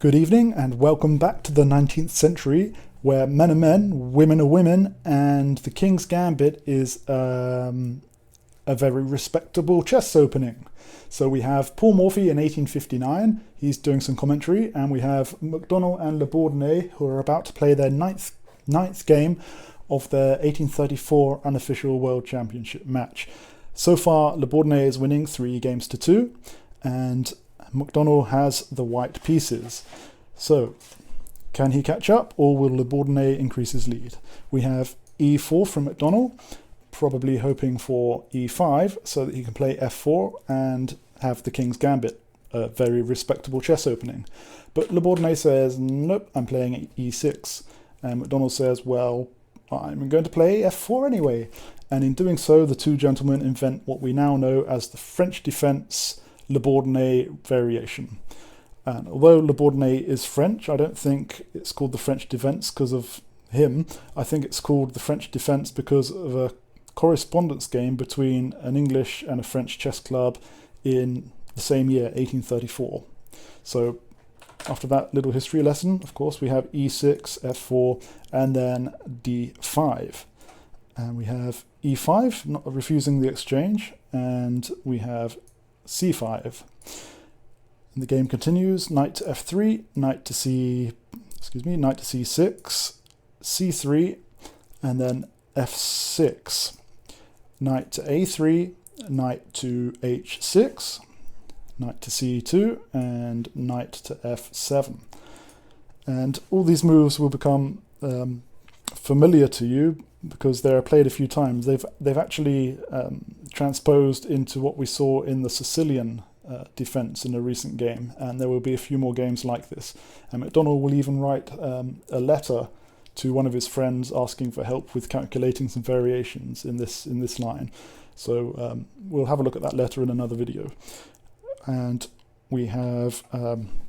Good evening and welcome back to the 19th century, where men are men, women are women, and the King's Gambit is a very respectable chess opening. So we have Paul Morphy in 1859, he's doing some commentary, and we have McDonnell and Labourdonnais who are about to play their ninth game of their 1834 unofficial World Championship match. So far, Labourdonnais is winning 3-2, and McDonnell has the white pieces. So, can he catch up, or will Labourdonnais increase his lead? We have e4 from McDonnell, probably hoping for e5 so that he can play f4 and have the King's Gambit, a very respectable chess opening. But Labourdonnais says, nope, I'm playing e6. And McDonnell says, well, I'm going to play f4 anyway. And in doing so, the two gentlemen invent what we now know as the French defense Labourdonnais variation. And although Labourdonnais is French, I don't think it's called the French defense because of him. I think it's called the French defense because of a correspondence game between an English and a French chess club in the same year, 1834. So after that little history lesson, of course, we have e6, f4, and then d5. And we have e5, not refusing the exchange, and we have c5. And the game continues. Knight to f3, knight to c6, c3, and then f6. Knight to a3, knight to h6, knight to c2, and knight to f7. And all these moves will become familiar to you because they're played a few times. They've actually transposed into what we saw in the Sicilian defense in a recent game, and there will be a few more games like this. And McDonnell will even write a letter to one of his friends asking for help with calculating some variations in this line. So we'll have a look at that letter in another video. And we have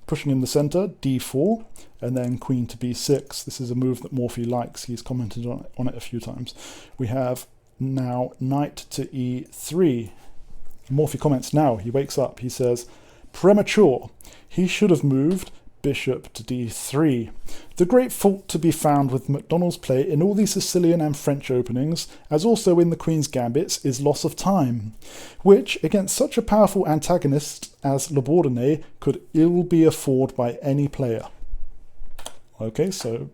pushing in the center, d4, and then queen to b6. This is a move that Morphy likes. He's commented on it a few times. We have now knight to e3. Morphy comments now. He wakes up. He says, premature. He should have moved bishop to d3. The great fault to be found with McDonnell's play in all these Sicilian and French openings, as also in the Queen's Gambits, is loss of time, which, against such a powerful antagonist as Labourdonnais, could ill be afforded by any player. Okay, so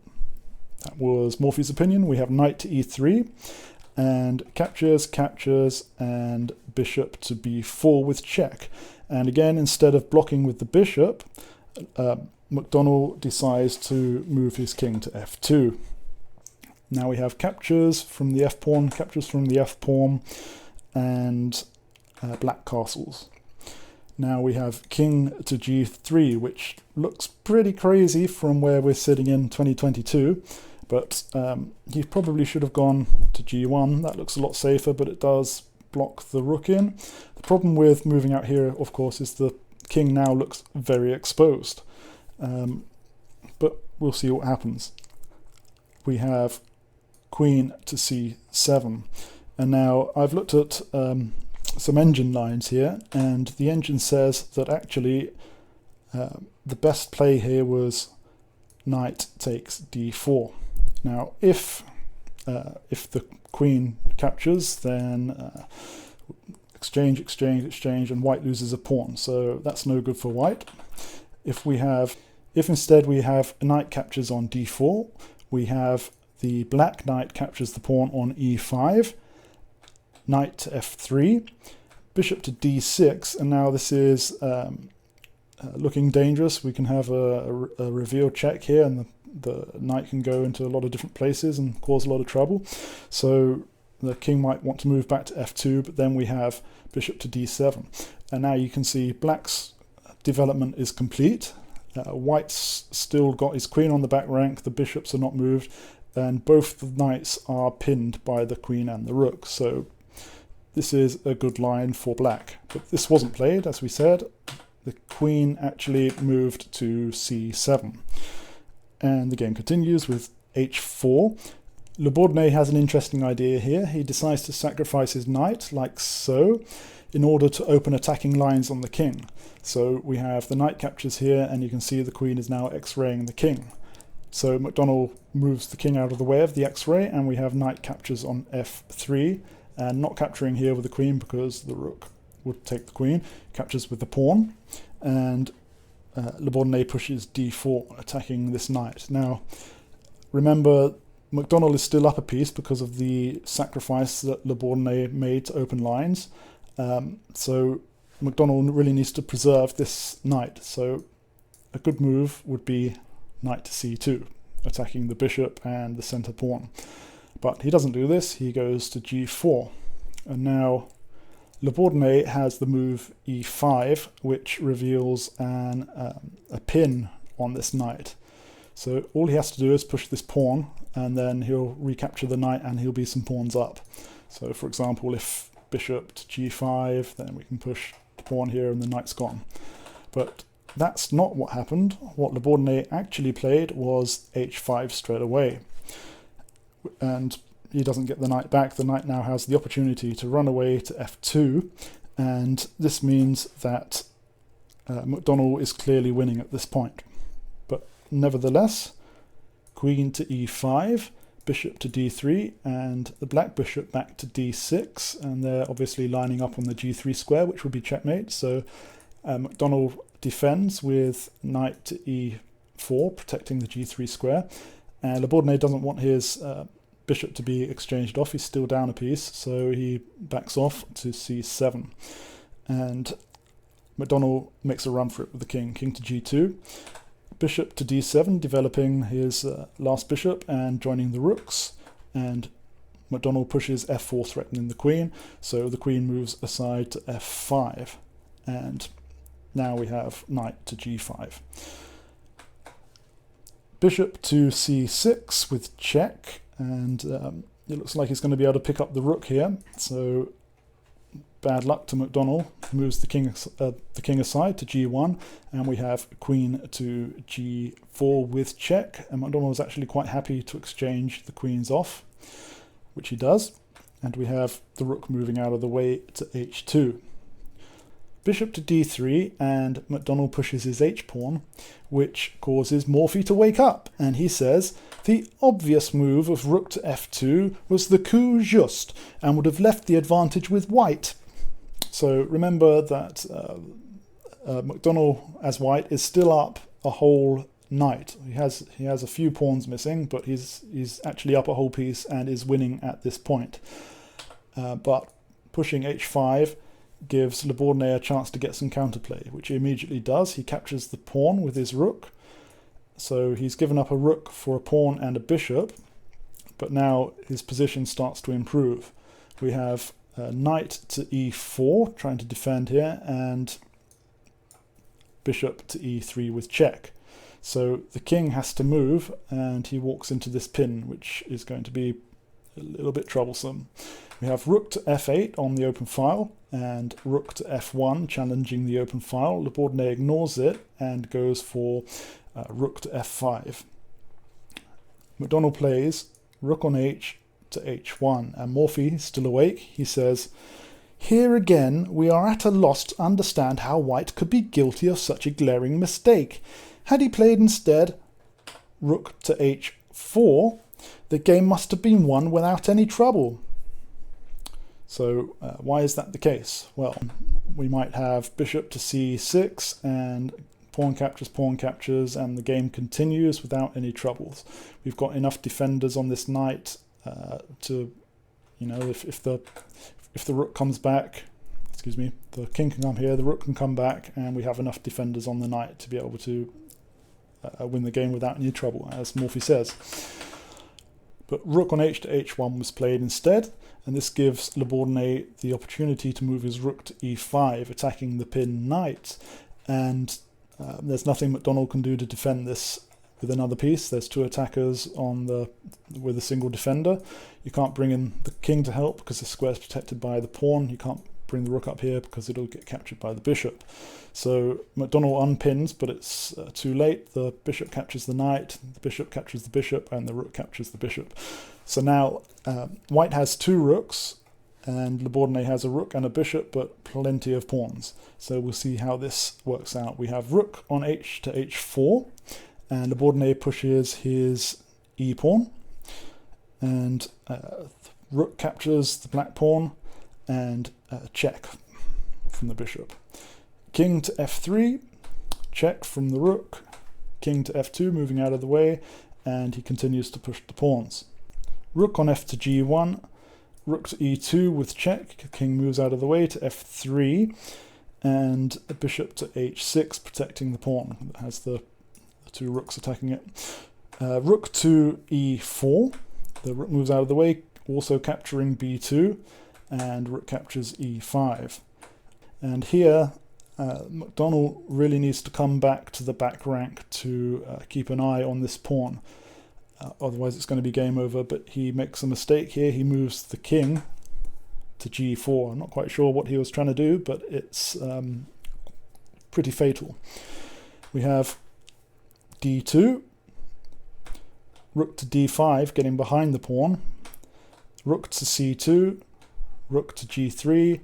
that was Morphy's opinion. We have knight to e3, and captures, and bishop to b4 with check. And again, instead of blocking with the bishop, McDonnell decides to move his king to f2. Now we have captures from the f-pawn, and black castles. Now we have king to g3, which looks pretty crazy from where we're sitting in 2022, but he probably should have gone to g1. That looks a lot safer, but it does block the rook in. The problem with moving out here, of course, is the king now looks very exposed. But we'll see what happens. We have queen to c7. And now I've looked at some engine lines here, and the engine says that actually the best play here was knight takes d4. Now if the queen captures, then exchange, and white loses a pawn, so that's no good for white. If instead we have knight captures on d4, we have the black knight captures the pawn on e5, knight to f3, bishop to d6, and now this is looking dangerous. We can have a reveal check here, and the knight can go into a lot of different places and cause a lot of trouble. So the king might want to move back to f2, but then we have bishop to d7. And now you can see black's development is complete. White's still got his queen on the back rank, the bishops are not moved, and both the knights are pinned by the queen and the rook. So this is a good line for black. But this wasn't played, as we said. The queen actually moved to c7. And the game continues with h4. Labourdonnais has an interesting idea here. He decides to sacrifice his knight, like so. in order to open attacking lines on the king. So we have the knight captures here, and you can see the queen is now x-raying the king. So McDonnell moves the king out of the way of the x-ray, and we have knight captures on f3, and not capturing here with the queen because the rook would take the queen, captures with the pawn, and labourdonnais pushes d4, attacking this knight. Now, remember, McDonnell is still up a piece because of the sacrifice that labourdonnais made to open lines. So McDonnell really needs to preserve this knight. So a good move would be knight to c2, attacking the bishop and the centre pawn. But he doesn't do this, he goes to g4. And now labourdonnais has the move e5, which reveals a pin on this knight. So all he has to do is push this pawn, and then he'll recapture the knight and he'll be some pawns up. So for example, if bishop to g5, then we can push the pawn here and the knight's gone. But that's not what happened. What labourdonnais actually played was h5 straight away. And he doesn't get the knight back. The knight now has the opportunity to run away to f2, and this means that McDonnell is clearly winning at this point. But nevertheless, queen to e5, bishop to d3, and the black bishop back to d6, and they're obviously lining up on the g3 square, which would be checkmate. So McDonnell defends with knight to e4, protecting the g3 square, and labourdonnais doesn't want his bishop to be exchanged off. He's still down a piece, so he backs off to c7, and McDonnell makes a run for it with the king. King to g2, bishop to d7, developing his last bishop and joining the rooks, and McDonnell pushes f4, threatening the queen, so the queen moves aside to f5, and now we have knight to g5. Bishop to c6 with check, and it looks like he's going to be able to pick up the rook here, so bad luck to McDonnell. Moves the king aside to g1, and we have queen to g4 with check, and McDonnell is actually quite happy to exchange the queens off, which he does, and we have the rook moving out of the way to h2. Bishop to d3, and McDonnell pushes his h-pawn, which causes Morphy to wake up, and he says, the obvious move of rook to f2 was the coup juste, and would have left the advantage with white. So remember that McDonnell, as white, is still up a whole knight. He has a few pawns missing, but he's actually up a whole piece and is winning at this point. But pushing h5 gives labourdonnais a chance to get some counterplay, which he immediately does. He captures the pawn with his rook, so he's given up a rook for a pawn and a bishop, but now his position starts to improve. We have knight to e4, trying to defend here, and bishop to e3 with check. So the king has to move, and he walks into this pin, which is going to be a little bit troublesome. We have rook to f8 on the open file, and rook to f1 challenging the open file. Labourdonnais ignores it and goes for rook to f5. McDonnell plays rook on h to h1, and Morphy, still awake, he says, here again we are at a loss to understand how white could be guilty of such a glaring mistake. Had he played instead rook to h4, the game must have been won without any trouble. So why is that the case? Well, we might have bishop to c6 and pawn captures, and the game continues without any troubles. We've got enough defenders on this knight to, you know, if the rook comes back, excuse me, the king can come here, the rook can come back, and we have enough defenders on the knight to be able to win the game without any trouble, as Morphy says. But rook on h to h1 was played instead, and this gives labourdonnais the opportunity to move his rook to e5, attacking the pin knight. And there's nothing McDonnell can do to defend this with another piece. There's two attackers with a single defender. You can't bring in the king to help because the square is protected by the pawn. You can't bring the rook up here because it'll get captured by the bishop. So McDonnell unpins, but it's too late. The bishop captures the knight, the bishop captures the bishop, and the rook captures the bishop. So now white has two rooks, and labourdonnais has a rook and a bishop, but plenty of pawns. So we'll see how this works out. We have rook on h to h4, and labourdonnais pushes his e-pawn, and rook captures the black pawn, and check from the bishop. King to f3, check from the rook, king to f2, moving out of the way, and he continues to push the pawns. Rook on f to g1, rook to e2 with check, king moves out of the way to f3, and a bishop to h6, protecting the pawn that has the two rooks attacking it. Rook to e4, the rook moves out of the way, also capturing b2, and rook captures e5. And here, McDonnell really needs to come back to the back rank to keep an eye on this pawn. Otherwise it's going to be game over, but he makes a mistake here. He moves the king to g4. I'm not quite sure what he was trying to do, but it's pretty fatal. We have d2, rook to d5, getting behind the pawn, rook to c2, rook to g3,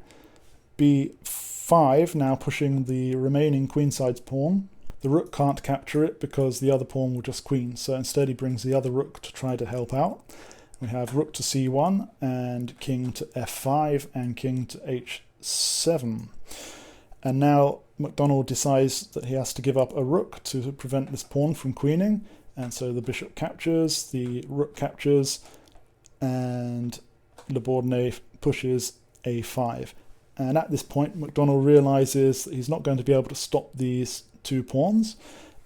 b5, now pushing the remaining queenside pawn. The rook can't capture it because the other pawn will just queen, so instead he brings the other rook to try to help out. We have rook to c1 and king to f5 and king to h7. And now McDonnell decides that he has to give up a rook to prevent this pawn from queening, and so the bishop captures, the rook captures, and labourdonnais pushes a5. And at this point McDonnell realizes that he's not going to be able to stop these two pawns,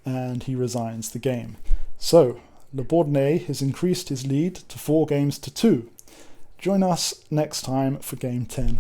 and he resigns the game. So labourdonnais has increased his lead to 4 games to 2. Join us next time for game 10.